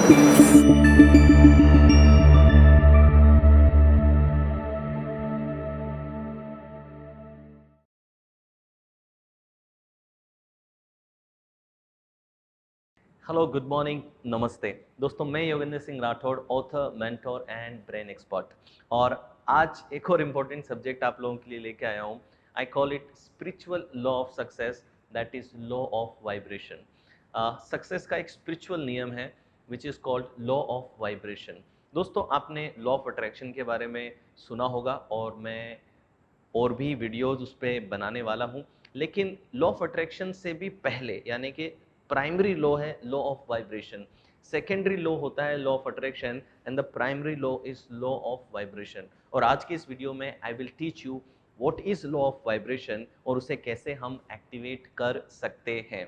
Hello, good morning, नमस्ते दोस्तों। मैं Yogendra Singh Rathore, author, mentor and brain expert, और आज एक और इम्पोर्टेंट सब्जेक्ट आप लोगों के लिए लेके आया हूँ। I call it spiritual law of success, that is law of vibration. Success का एक स्पिरिचुअल नियम है which is called law of vibration. दोस्तों, आपने लॉ ऑफ अट्रैक्शन के बारे में सुना होगा और मैं और भी वीडियोस उस पर बनाने वाला हूँ, लेकिन लॉ ऑफ अट्रैक्शन से भी पहले, यानी कि प्राइमरी लॉ है law of vibration, secondary law होता है law of attraction, and the primary law is law of vibration. और आज की इस वीडियो में I will teach you what is law of vibration और उसे कैसे हम एक्टिवेट कर सकते हैं।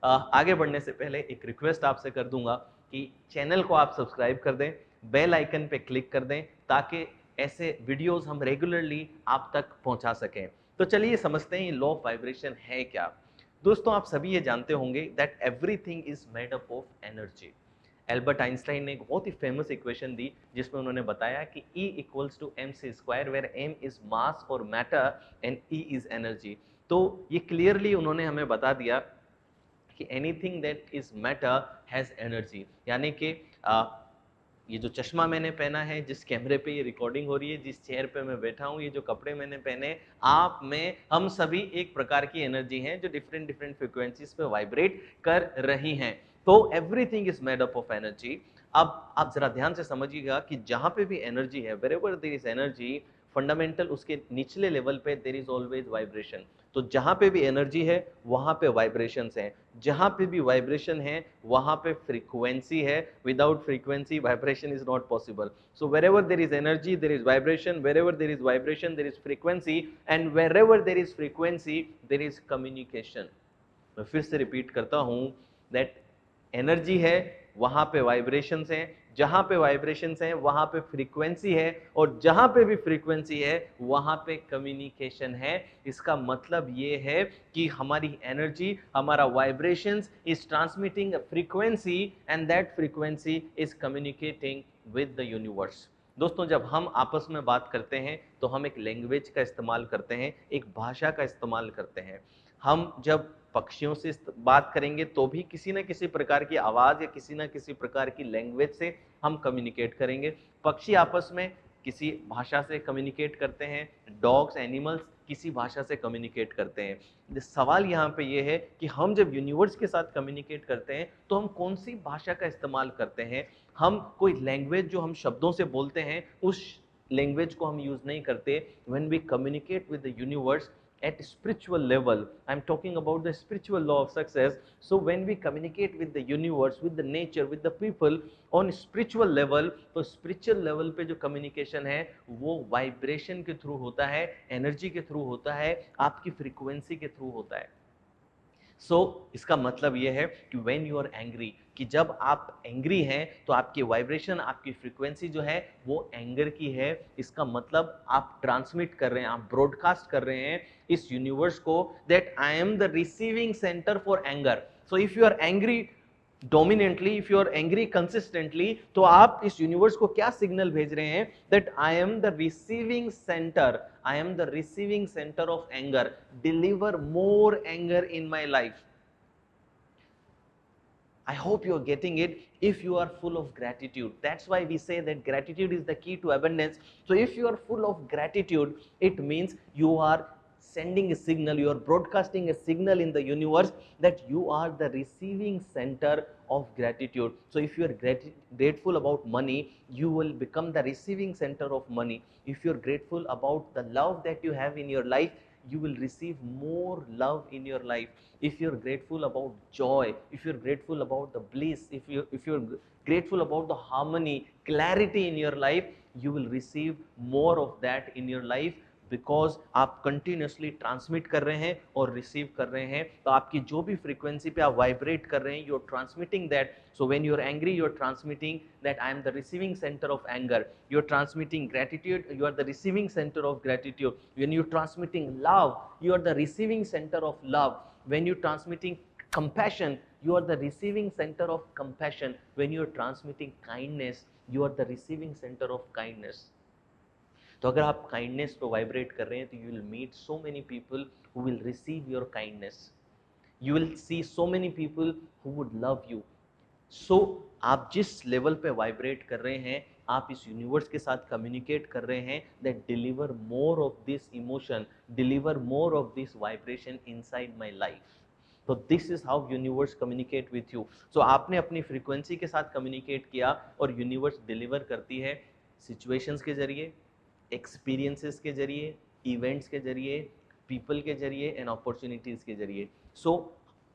आगे बढ़ने से पहले एक रिक्वेस्ट आपसे कर दूंगा कि चैनल को आप सब्सक्राइब कर दें, बेल आइकन पे क्लिक कर दें, ताकि ऐसे वीडियोस हम रेगुलरली आप तक पहुंचा सकें। तो चलिए समझते हैं ये लॉ ऑफ वाइब्रेशन है क्या। दोस्तों, आप सभी ये जानते होंगे that everything is made up of energy. Albert Einstein ने एक बहुत ही फेमस इक्वेशन दी जिसमें उन्होंने बताया कि E equals to m c square, where m is mass और matter and E is energy. तो ये क्लियरली उन्होंने हमें बता दिया कि anything that is matter has energy, यानी कि ये जो चश्मा मैंने पहना है, जिस कैमरे पे ये रिकॉर्डिंग हो रही है, जिस चेयर पे मैं बैठा हूँ, ये जो कपड़े मैंने पहने, आप में, हम सभी एक प्रकार की एनर्जी हैं जो डिफरेंट डिफरेंट फ्रिक्वेंसीज पे वाइब्रेट कर रही हैं। तो everything is made up of energy. अब आप जरा ध्यान से समझिएगा कि जहां पे भी एनर्जी है, wherever there is energy, fundamental उसके निचले लेवल पे देयर इज ऑलवेज वाइब्रेशन। तो जहां पे भी एनर्जी है वहां पे वाइब्रेशंस हैं, जहां पे भी वाइब्रेशन है वहां पे फ्रीक्वेंसी है। Without frequency vibration is not possible. So wherever there is energy there is vibration, wherever there is vibration there is frequency, and wherever there is frequency there is communication। मैं फिर से repeat करता हूं that energy है, वहां पे vibrations हैं, जहां पे वाइब्रेशंस हैं वहां पे फ्रीक्वेंसी है, और जहां पे भी फ्रीक्वेंसी है वहां पे कम्युनिकेशन है। इसका मतलब ये है कि हमारी एनर्जी, हमारा vibrations is transmitting a frequency, and that frequency is communicating with the universe. दोस्तों, जब हम आपस में बात करते हैं तो हम एक लैंग्वेज का इस्तेमाल करते हैं, एक भाषा का इस्तेमाल करते हैं। हम जब पक्षियों से बात करेंगे तो भी किसी न किसी प्रकार की आवाज या किसी न किसी प्रकार की लैंग्वेज से हम कम्युनिकेट करेंगे। पक्षी आपस में किसी भाषा से कम्युनिकेट करते हैं, डॉग्स, एनिमल्स किसी भाषा से कम्युनिकेट करते हैं। सवाल यहाँ पे ये है कि हम जब यूनिवर्स के साथ कम्युनिकेट करते हैं तो हम कौन सी भाषा का इस्तेमाल करते हैं। हम कोई लैंग्वेज जो हम शब्दों से बोलते हैं उस लैंग्वेज को हम यूज नहीं करते। When we communicate with the universe at spiritual level, I'm talking about the spiritual law of success. So when we communicate with the universe, with the nature, with the people on spiritual level, तो spiritual level पे जो communication है वो vibration के through होता है, energy के through होता है, आपकी frequency के थ्रू होता है। इसका मतलब यह है कि व्हेन यू आर एंग्री, कि जब आप एंग्री हैं तो आपकी वाइब्रेशन, आपकी फ्रीक्वेंसी जो है वो एंगर की है। इसका मतलब आप ट्रांसमिट कर रहे हैं, आप ब्रॉडकास्ट कर रहे हैं इस यूनिवर्स को that I am the receiving centre for anger. So if you are angry dominantly, if you are angry consistently, तो आप इस यूनिवर्स को क्या सिग्नल भेज रहे हैं that I am the receiving centre, I am the receiving centre of anger, deliver more anger in my life. I hope you are getting it. If you are full of gratitude, that's why we say that gratitude is the key to abundance. So if you are full of gratitude, it means you are sending a signal, you are broadcasting a signal in the universe that you are the receiving center of gratitude. So if you are grateful about money, you will become the receiving center of money. If you are grateful about the love that you have in your life, you will receive more love in your life. If you're grateful about joy, if you're grateful about the bliss, if you're grateful about the harmony, clarity in your life, you will receive more of that in your life, because आप continuously transmit कर रहे हैं और receive कर रहे हैं। तो आपकी जो भी फ्रीक्वेंसी पे आप वाइब्रेट कर रहे हैं, you are transmitting that. So when you are angry, you are transmitting that I am the receiving centre of anger. You are transmitting gratitude, you are the receiving centre of gratitude. When you are transmitting love, you are the receiving center of love. When you transmitting compassion, You are the receiving center of compassion. When you are transmitting kindness, you are the receiving center of kindness. तो अगर आप kindness पे vibrate कर रहे हैं तो you will meet so many people who will receive your kindness. You will see so many people who would love you. So आप जिस लेवल पे वाइब्रेट कर रहे हैं, आप इस यूनिवर्स के साथ कम्युनिकेट कर रहे हैं that deliver more of this emotion, deliver more of this vibration inside my life. तो this is how universe communicate with you. So आपने अपनी फ्रीक्वेंसी के साथ कम्युनिकेट किया और यूनिवर्स डिलीवर करती है सिचुएशंस के जरिए, एक्सपीरियंसेस के जरिए, इवेंट्स के जरिए, पीपल के जरिए एंड अपॉर्चुनिटीज के जरिए. So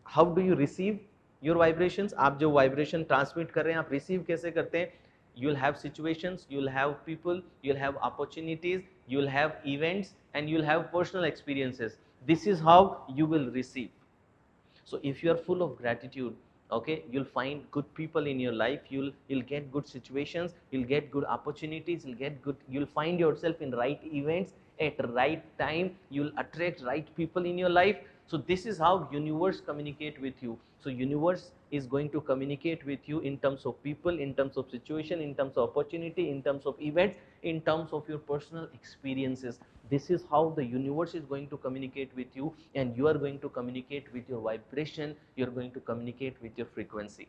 how do you receive your vibrations? आप जो वाइब्रेशन ट्रांसमिट कर रहे हैं, आप रिसीव कैसे करते हैं? You will have situations, you will have people, you will have opportunities, you will have events and you will have personal experiences. This is how you will receive. So if you are full of gratitude, okay, you'll find good people in your life, you'll get good situations, you'll get good opportunities, you'll find yourself in right events at right time, you'll attract right people in your life. So this is how universe communicate with you. So universe is going to communicate with you in terms of people, in terms of situation, in terms of opportunity, in terms of events, in terms of your personal experiences. This is how the universe is going to communicate with you, and you are going to communicate with your vibration, you are going to communicate with your frequency.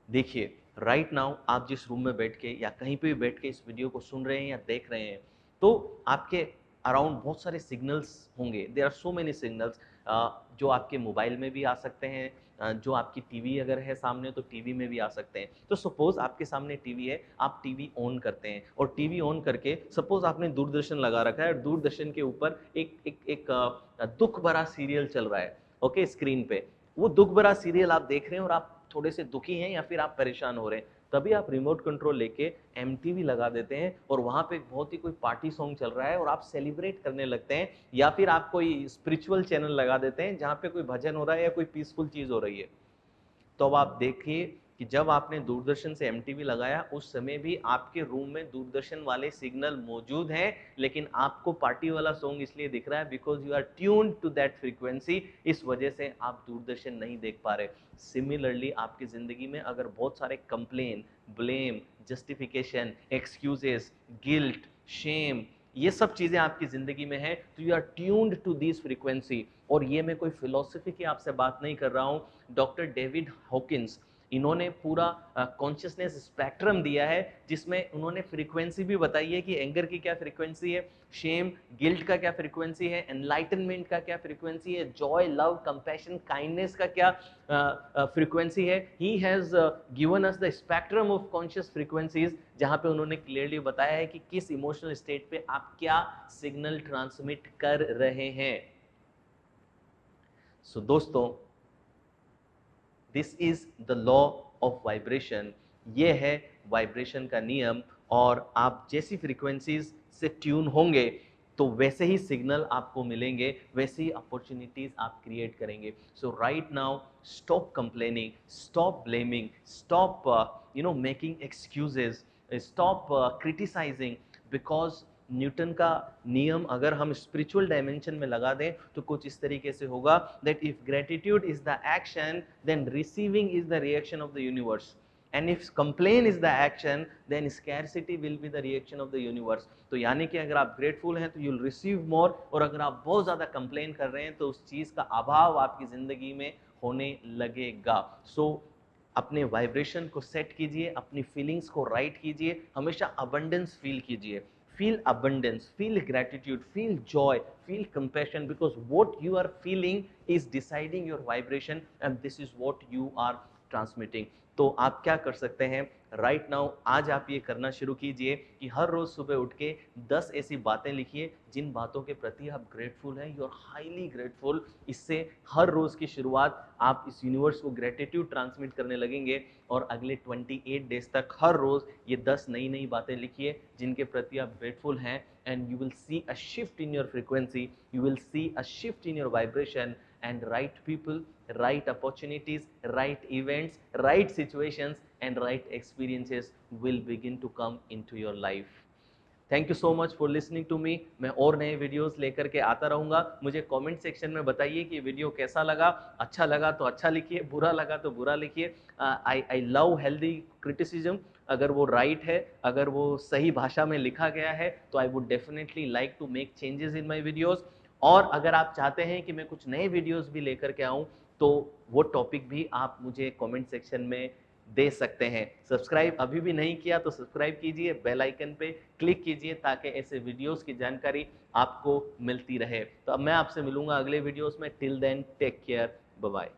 देखिए right now आप जिस room में बैठ के या कहीं पे भी बैठ के इस वीडियो को सुन रहे हैं या देख रहे हैं, तो आपके अराउंड बहुत सारे सिग्नल्स होंगे. There are so many signals जो आपके मोबाइल में भी आ सकते हैं, जो आपकी टीवी अगर है सामने तो टीवी में भी आ सकते हैं. तो सपोज आपके सामने टीवी है, आप टीवी ऑन करते हैं और टीवी ऑन करके सपोज आपने दूरदर्शन लगा रखा है और दूरदर्शन के ऊपर एक दुख भरा सीरियल चल रहा है, ओके, स्क्रीन पे. वो दुख भरा सीरियल आप देख रहे हैं और आप थोड़े से दुखी हैं या फिर आप परेशान हो रहे हैं, तभी आप रिमोट कंट्रोल लेके एमटीवी लगा देते हैं और वहां पे बहुत ही कोई पार्टी सॉन्ग चल रहा है और आप सेलिब्रेट करने लगते हैं. या फिर आप कोई स्पिरिचुअल चैनल लगा देते हैं जहां पे कोई भजन हो रहा है या कोई पीसफुल चीज हो रही है. तो अब आप देखिए कि जब आपने दूरदर्शन से एमटीवी लगाया उस समय भी आपके रूम में दूरदर्शन वाले सिग्नल मौजूद हैं, लेकिन आपको पार्टी वाला सॉन्ग इसलिए दिख रहा है because you are tuned to that frequency. इस वजह से आप दूरदर्शन नहीं देख पा रहे. सिमिलरली आपकी जिंदगी में अगर बहुत सारे complain, blame, justification, excuses, guilt, shame, ये सब चीजें आपकी जिंदगी में है, तो you are tuned to this frequency. और ये मैं कोई फिलोसफी की आपसे बात नहीं कर रहा हूं. डॉक्टर डेविड हॉकिंस, इन्होंने पूरा कॉन्शियसनेस स्पेक्ट्रम दिया है जिसमें उन्होंने फ्रीक्वेंसी भी बताई है कि एंगर की क्या फ्रीक्वेंसी है, शेम, गिल्ट का क्या फ्रीक्वेंसी है, एनलाइटनमेंट का क्या फ्रीक्वेंसी है, जॉय, लव, कंपैशन, काइंडनेस का क्या फ्रीक्वेंसी है. He has given us the spectrum of conscious frequencies, जहां पे उन्होंने क्लियरली बताया है कि किस इमोशनल स्टेट पे आप क्या सिग्नल ट्रांसमिट कर रहे हैं. सो दोस्तों, this is the law of vibration. ये है वाइब्रेशन का नियम. और आप जैसी फ्रीक्वेंसीज से ट्यून होंगे तो वैसे ही सिग्नल आपको मिलेंगे, वैसे ही अपॉर्चुनिटीज आप क्रिएट करेंगे. So right now stop complaining, stop blaming, stop making excuses, stop criticising. Because Newton का नियम अगर हम स्पिरिचुअल डायमेंशन में लगा दें तो कुछ इस तरीके से होगा that if gratitude is the action then receiving is the reaction of the universe, and if complain is the action then scarcity will be the reaction of the universe. तो यानी कि अगर आप ग्रेटफुल हैं तो यू विल रिसीव मोर, और अगर आप बहुत ज्यादा कंप्लेन कर रहे हैं तो उस चीज का अभाव आपकी जिंदगी में होने लगेगा. सो अपने वाइब्रेशन को सेट कीजिए, अपनी फीलिंग्स को राइट कीजिए, हमेशा अबंडेंस फील कीजिए. Feel abundance, feel gratitude, feel joy, feel compassion, because what you are feeling is deciding your vibration and this is what you are transmitting. तो आप क्या कर सकते हैं राइट नाउ, आज आप ये करना शुरू कीजिए कि हर रोज सुबह उठ के 10 ऐसी बातें लिखिए जिन बातों के प्रति आप ग्रेटफुल हैं, यू आर हाईली ग्रेटफुल. इससे हर रोज की शुरुआत आप इस यूनिवर्स को ग्रेटिट्यूड ट्रांसमिट करने लगेंगे और अगले 28 डेज तक हर रोज ये 10 नई नई बातें लिखिए जिनके प्रति आप ग्रेटफुल हैं, and you will see a shift in your frequency, you will see a shift in your vibration, and right people, right opportunities, right events, right situations and right experiences will begin to come into your life. Thank you so much for listening to me. मैं और नए videos लेकर के आता रहूंगा। मुझे comment section में बताइए कि वीडियो कैसा लगा। अच्छा लगा तो अच्छा लिखिए, बुरा लगा तो बुरा लिखिए। आई आई लव हेल्दी क्रिटिसिज्म। अगर वो राइट है, अगर वो सही भाषा में लिखा गया है, तो I would definitely like to make changes in my videos. और अगर आप चाहते हैं कि मैं कुछ नए वीडियोस भी लेकर के आऊँ, तो वो टॉपिक भी आप मुझे कमेंट सेक्शन में दे सकते हैं। सब्सक्राइब अभी भी नहीं किया तो सब्सक्राइब कीजिए, बेल आइकन पे क्लिक कीजिए, ताकि ऐसे वीडियोस की जानकारी आपको मिलती रहे। तो अब मैं आपसे मिलूंगा अगले वीडियोस में। Till then take care, bye bye.